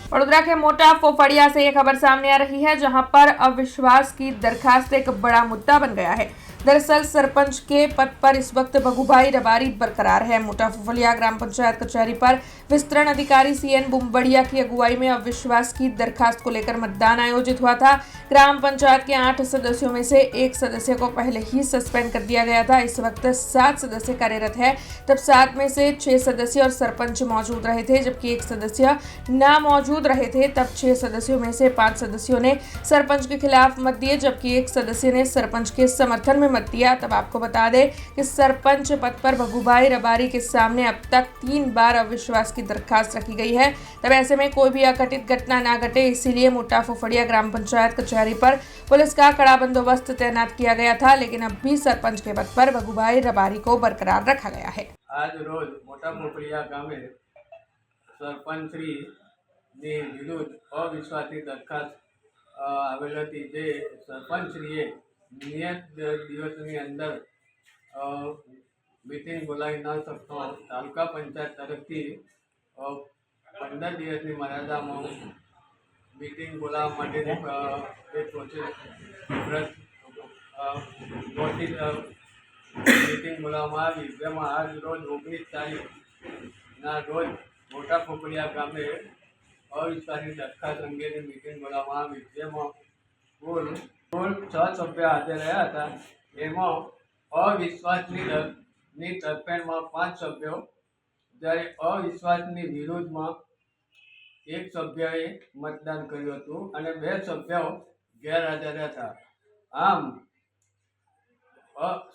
वडोदरा के मोटा फोफड़िया से ये खबर सामने आ रही है, जहां पर अविश्वास की दरखास्त एक बड़ा मुद्दा बन गया है। दरअसल सरपंच के पद पर इस वक्त भगुभाई रबारी बरकरार है। मोटा फोफड़िया ग्राम पंचायत कचहरी पर विस्तरण अधिकारी सीएन बुम्बड़िया की अगुवाई में अविश्वास की दरखास्त को लेकर मतदान आयोजित हुआ था। ग्राम पंचायत के 8 सदस्यों में से एक सदस्य को पहले ही सस्पेंड कर दिया गया था। इस वक्त 7 सदस्य कार्यरत है। तब 7 में से 6 सदस्य और सरपंच मौजूद रहे थे, जबकि एक सदस्य ना मौजूद रहे थे। तब 6 सदस्यों में से 5 सदस्यों ने सरपंच के खिलाफ मत दिए, जबकि एक सदस्य ने सरपंच के समर्थन में मत दिया। तब आपको बता दें कि सरपंच पद पर भगुभाई रबारी के सामने अब तक 3 बार अविश्वास की दरखास्त रखी गई है। तब ऐसे में कोई भी अघटित घटना ना घटे, इसीलिए मोटा फोफड़िया ग्राम पंचायत कचहरी पर पुलिस का कड़ा बंदोबस्त तैनात किया गया था। लेकिन अब भी सरपंच के पद पर भगुभाई रबारी को बरकरार रखा गया है। आज रोज मोटा फोफड़िया गामे सरपंच श्री ની વિરુદ્ધ અવિશ્વાસની દરખાસ્ત આવેલ હતી, જે સરપંચશ્રીએ નિયત દિવસની અંદર મીટિંગ બોલાવી ન શકતો તાલુકા પંચાયત તરફથી 15 દિવસની મર્યાદામાં મીટિંગ બોલાવવા માટેની એક નોટિસ મીટિંગ બોલાવવામાં આવી, જેમાં આજ રોજ 19 તારીખના રોજ મોટા ફોફળિયા ગામે અવિશ્વાસની દરખાસ્ત અંગેની મીટિંગ બોલાવવામાં આવી, જેમાં કુલ 6 સભ્યો હાજર રહ્યા હતા। એમાં અવિશ્વાસની તરફેણમાં 5 સભ્યો, જ્યારે અવિશ્વાસની વિરુદ્ધમાં 1 સભ્યએ મતદાન કર્યું હતું અને 2 સભ્યો ગેરહાજર હતા। આમ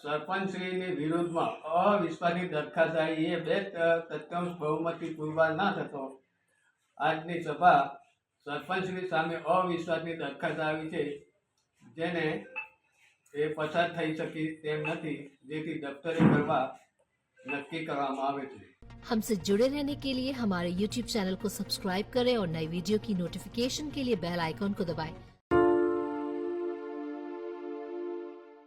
સરપંચશ્રીની વિરુદ્ધમાં અવિશ્વાસની દરખાસ્ત આવી, એ 2 તૃતીયાંશ બહુમતી પુરવાર ના થતો આજની સભા સરપંચશ્રી સામે અવિશ્વાસની દરખાસ્ત આવી છે, જેને એ પસાર થઈ શકી તેમ નથી, જેથી દફતરે કરવા નક્કી કરવામાં આવે છે। हमसे जुड़े रहने के लिए हमारे YouTube चैनल को सब्सक्राइब करें और नई वीडियो की नोटिफिकेशन के लिए बेल आइकॉन को दबाएं।